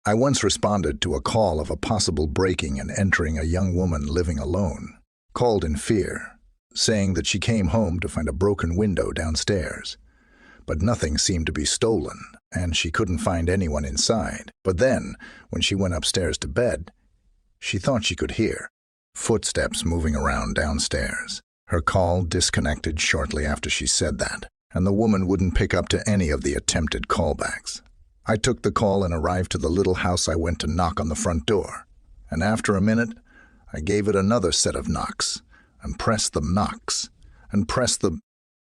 I once responded to a call of a possible breaking and entering a young woman living alone, called in fear, saying that she came home to find a broken window downstairs. But nothing seemed to be stolen, and she couldn't find anyone inside. But then, when she went upstairs to bed, she thought she could hear footsteps moving around downstairs. Her call disconnected shortly after she said that, and the woman wouldn't pick up to any of the attempted callbacks. I took the call and arrived to the little house. I went to knock on the front door, and after a minute, I gave it another set of knocks, and pressed the knocks, and pressed the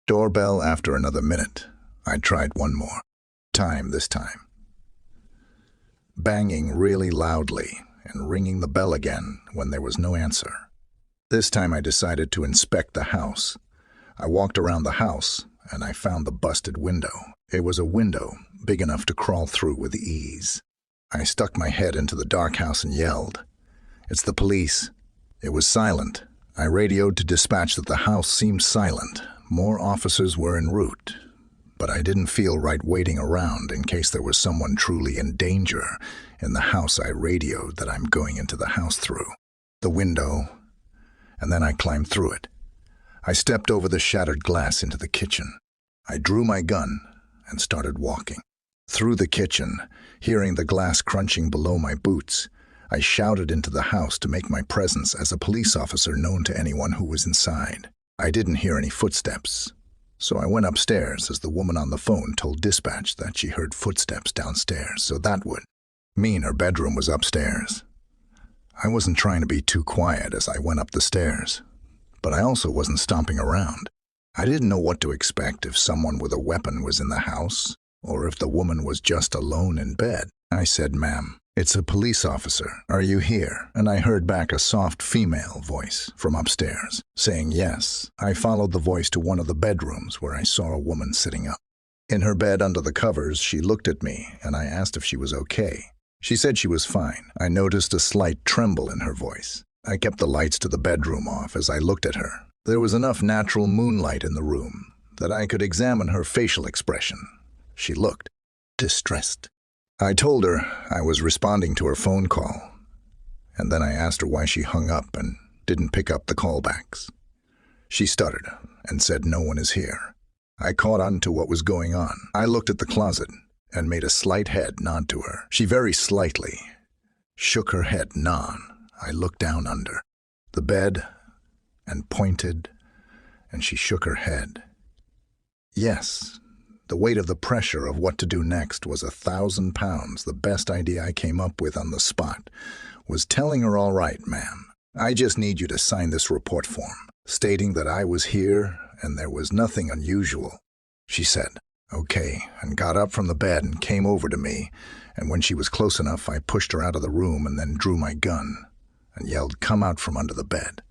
doorbell. After another minute, I tried one more time this time, banging really loudly and ringing the bell again when there was no answer. This time I decided to inspect the house. I walked around the house, and I found the busted window. It was a window big enough to crawl through with ease. I stuck my head into the dark house and yelled, "It's the police." It was silent. I radioed to dispatch that the house seemed silent. More officers were en route, but I didn't feel right waiting around in case there was someone truly in danger in the house. I radioed that I'm going into the house through the window, and then I climbed through it. I stepped over the shattered glass into the kitchen. I drew my gun and started walking through the kitchen, hearing the glass crunching below my boots. I shouted into the house to make my presence as a police officer known to anyone who was inside. I didn't hear any footsteps, so I went upstairs as the woman on the phone told dispatch that she heard footsteps downstairs, so that would mean her bedroom was upstairs. I wasn't trying to be too quiet as I went up the stairs, but I also wasn't stomping around. I didn't know what to expect, if someone with a weapon was in the house, or if the woman was just alone in bed. I said, "Ma'am, it's a police officer. Are you here?" And I heard back a soft female voice from upstairs, saying yes. I followed the voice to one of the bedrooms where I saw a woman sitting up. In her bed under the covers, she looked at me, and I asked if she was okay. She said she was fine. I noticed a slight tremble in her voice. I kept the lights to the bedroom off as I looked at her. There was enough natural moonlight in the room that I could examine her facial expression. She looked distressed. I told her I was responding to her phone call, and then I asked her why she hung up and didn't pick up the callbacks. She stuttered and said no one is here. I caught on to what was going on. I looked at the closet and made a slight head nod to her. She very slightly shook her head nod. I looked down under the bed and pointed, and she shook her head. Yes, the weight of the pressure of what to do next was 1,000 pounds. The best idea I came up with on the spot was telling her, "All right, ma'am, I just need you to sign this report form, stating that I was here and there was nothing unusual." She said, "Okay," and got up from the bed and came over to me, and when she was close enough, I pushed her out of the room and then drew my gun and yelled, "Come out from under the bed."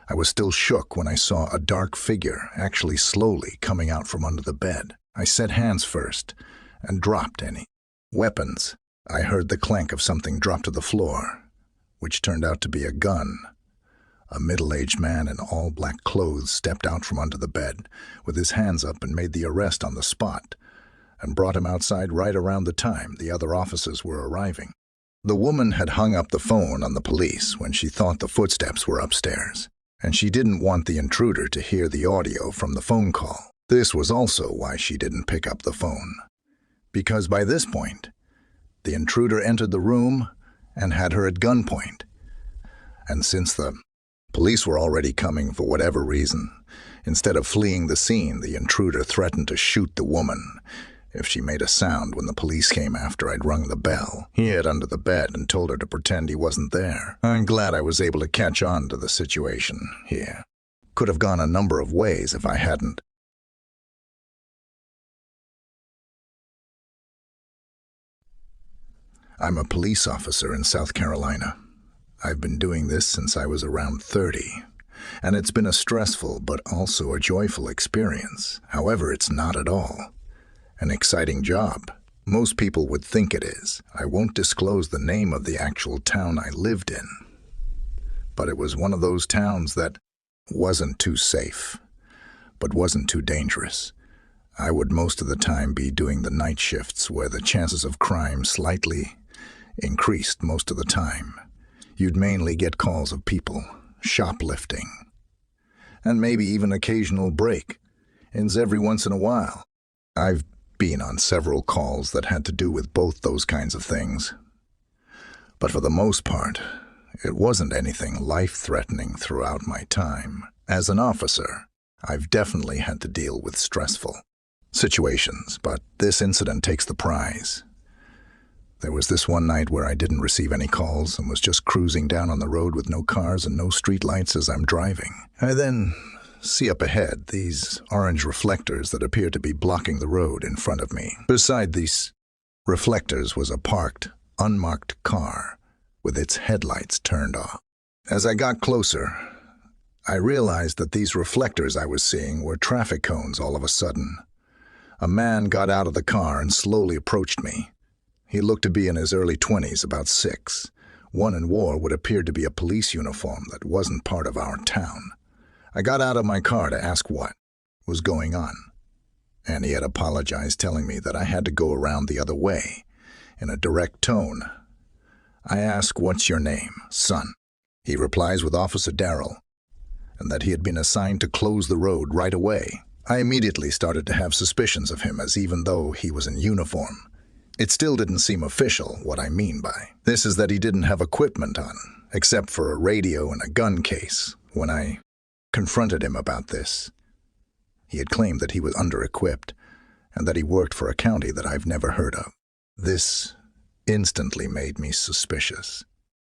I was still shook when I saw a dark figure actually slowly coming out from under the bed. I said hands first and dropped any weapons. I heard the clank of something drop to the floor, which turned out to be a gun. A middle-aged man in all black clothes stepped out from under the bed with his hands up and made the arrest on the spot, and brought him outside right around the time the other officers were arriving. The woman had hung up the phone on the police when she thought the footsteps were upstairs, and she didn't want the intruder to hear the audio from the phone call. This was also why she didn't pick up the phone, because by this point, the intruder entered the room and had her at gunpoint. And since the police were already coming for whatever reason, instead of fleeing the scene, the intruder threatened to shoot the woman if she made a sound when the police came after I'd rung the bell. He hid under the bed and told her to pretend he wasn't there. I'm glad I was able to catch on to the situation here. Could have gone a number of ways if I hadn't. I'm a police officer in South Carolina. I've been doing this since I was around 30, and it's been a stressful but also a joyful experience. However, it's not at all an exciting job. Most people would think it is. I won't disclose the name of the actual town I lived in, but it was one of those towns that wasn't too safe, but wasn't too dangerous. I would most of the time be doing the night shifts where the chances of crime slightly increased most of the time. You'd mainly get calls of people shoplifting, and maybe even occasional break-ins every once in a while. I've been on several calls that had to do with both those kinds of things. But for the most part, it wasn't anything life-threatening throughout my time. As an officer, I've definitely had to deal with stressful situations, but this incident takes the prize. There was this one night where I didn't receive any calls and was just cruising down on the road with no cars and no streetlights as I'm driving. I then see up ahead these orange reflectors that appear to be blocking the road in front of me. Beside these reflectors was a parked, unmarked car with its headlights turned off. As I got closer, I realized that these reflectors I was seeing were traffic cones all of a sudden. A man got out of the car and slowly approached me. He looked to be in his early 20s, about 6. One and wore what appeared to be a police uniform that wasn't part of our town. I got out of my car to ask what was going on, and he had apologized, telling me that I had to go around the other way, in a direct tone. I ask, "What's your name, son?" He replies with Officer Darrell, and that he had been assigned to close the road right away. I immediately started to have suspicions of him, as even though he was in uniform, it still didn't seem official. What I mean by this is that he didn't have equipment on, except for a radio and a gun case. When I confronted him about this, he had claimed that he was under-equipped and that he worked for a county that I've never heard of. This instantly made me suspicious,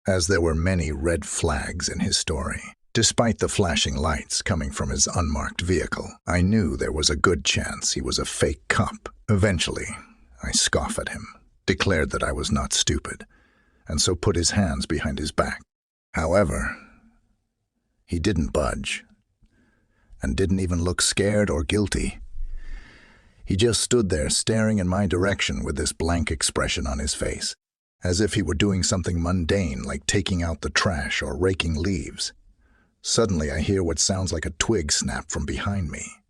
as there were many red flags in his story. Despite the flashing lights coming from his unmarked vehicle, I knew there was a good chance he was a fake cop. Eventually, I scoffed at him, declared that I was not stupid, and so put his hands behind his back. However, he didn't budge, and didn't even look scared or guilty. He just stood there staring in my direction with this blank expression on his face, as if he were doing something mundane like taking out the trash or raking leaves. Suddenly I hear what sounds like a twig snap from behind me.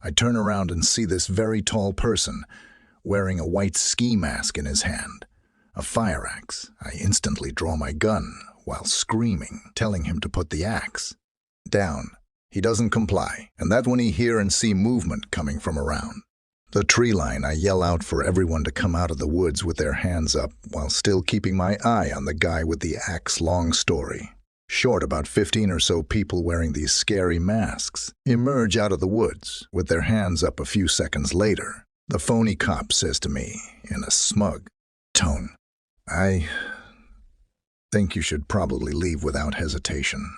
I turn around and see this very tall person wearing a white ski mask in his hand, a fire axe. I instantly draw my gun while screaming, telling him to put the axe down. He doesn't comply, and that's when he hear and see movement coming from around the tree line. I yell out for everyone to come out of the woods with their hands up while still keeping my eye on the guy with the axe. Long story short, about 15 or so people wearing these scary masks emerge out of the woods with their hands up. A few seconds later, the phony cop says to me in a smug tone, "I think you should probably leave without hesitation."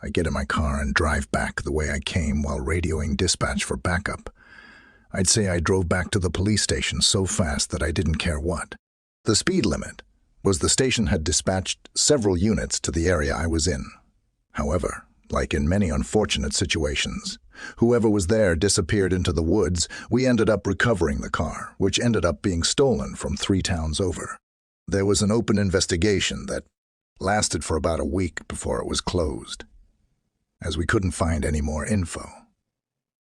I get in my car and drive back the way I came while radioing dispatch for backup. I'd say I drove back to the police station so fast that I didn't care what the speed limit was. The station had dispatched several units to the area I was in. However, like in many unfortunate situations, whoever was there disappeared into the woods. We ended up recovering the car, which ended up being stolen from 3 towns over. There was an open investigation that lasted for about a week before it was closed, as we couldn't find any more info.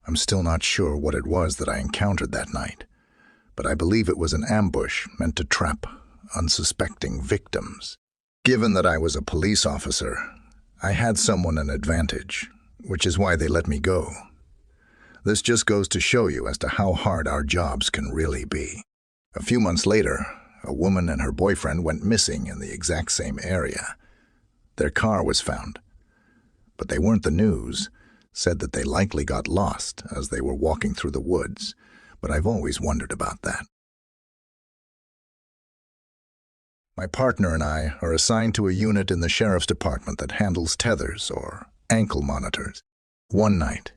I'm still not sure what it was that I encountered that night, but I believe it was an ambush meant to trap unsuspecting victims. Given that I was a police officer, I had somewhat an advantage, which is why they let me go. This just goes to show you as to how hard our jobs can really be. A few months later, a woman and her boyfriend went missing in the exact same area. Their car was found, but they weren't the news. Said that they likely got lost as they were walking through the woods, but I've always wondered about that. My partner and I are assigned to a unit in the sheriff's department that handles tethers or ankle monitors. One night,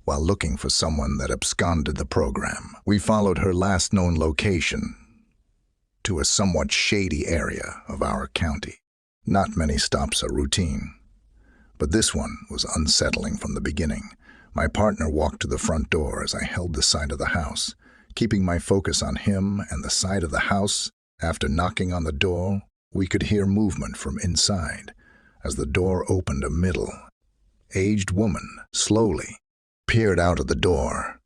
while looking for someone that absconded the program, we followed her last known location to a somewhat shady area of our county. Not many stops are routine, but this one was unsettling from the beginning. My partner walked to the front door as I held the side of the house, keeping my focus on him and the side of the house. After knocking on the door, we could hear movement from inside. As the door opened, a middle-aged woman slowly peered out of the door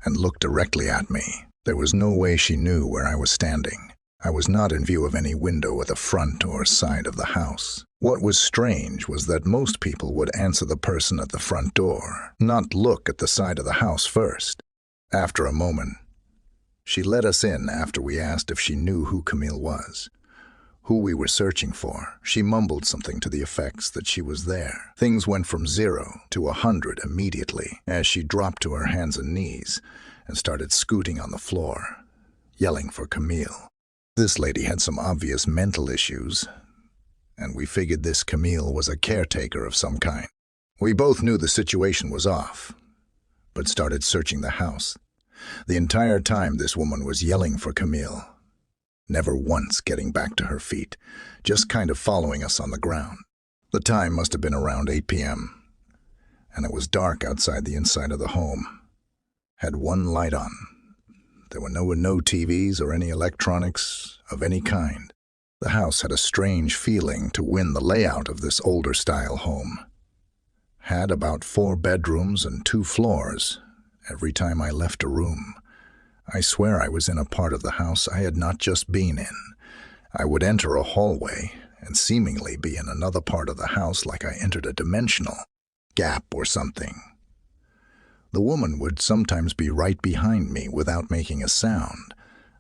and looked directly at me. There was no way she knew where I was standing. I was not in view of any window at the front or side of the house. What was strange was that most people would answer the person at the front door, not look at the side of the house first. After a moment, she let us in after we asked if she knew who Camille was, who we were searching for. She mumbled something to the effects that she was there. Things went from 0 to 100 immediately as she dropped to her hands and knees and started scooting on the floor, yelling for Camille. This lady had some obvious mental issues, and we figured this Camille was a caretaker of some kind. We both knew the situation was off, but started searching the house. The entire time this woman was yelling for Camille, never once getting back to her feet, just kind of following us on the ground. The time must have been around 8 p.m., and it was dark outside the inside of the home. Had one light on. There were no TVs or any electronics of any kind. The house had a strange feeling to win the layout of this older-style home. Had about 4 bedrooms and 2 floors. Every time I left a room, I swear I was in a part of the house I had not just been in. I would enter a hallway and seemingly be in another part of the house like I entered a dimensional gap or something. The woman would sometimes be right behind me without making a sound.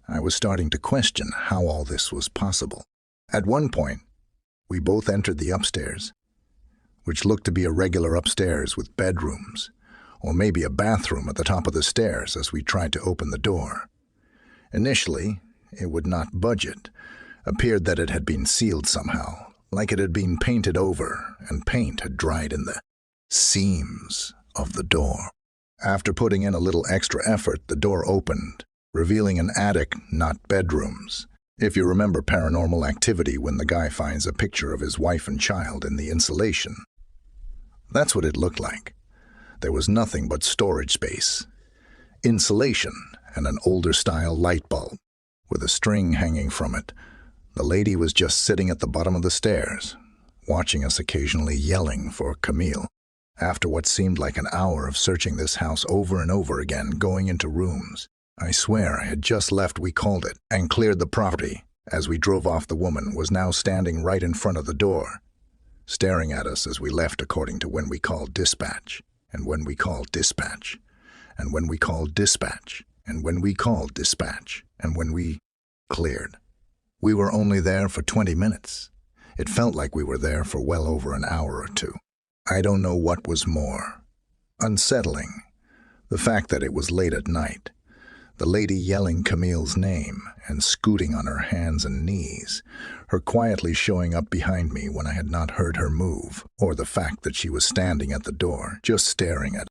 I was starting to question how all this was possible. At one point, we both entered the upstairs, which looked to be a regular upstairs with bedrooms, or maybe a bathroom at the top of the stairs as we tried to open the door. Initially, it would not budge it. Appeared that it had been sealed somehow, like it had been painted over, and paint had dried in the seams of the door. After putting in a little extra effort, the door opened, revealing an attic, not bedrooms. If you remember Paranormal Activity when the guy finds a picture of his wife and child in the insulation. That's what it looked like. There was nothing but storage space, insulation, and an older-style light bulb with a string hanging from it. The lady was just sitting at the bottom of the stairs, watching us occasionally yelling for Camille. After what seemed like an hour of searching this house over and over again, going into rooms, I swear I had just left We Called It and cleared the property. As we drove off, the woman was now standing right in front of the door, staring at us as we left according to when we called dispatch. And when we called dispatch, and when we called dispatch, and when we called dispatch, and when we cleared. We were only there for 20 minutes. It felt like we were there for well over an hour or 2. I don't know what was more unsettling. The fact that it was late at night, the lady yelling Camille's name and scooting on her hands and knees, her quietly showing up behind me when I had not heard her move, or the fact that she was standing at the door, just staring at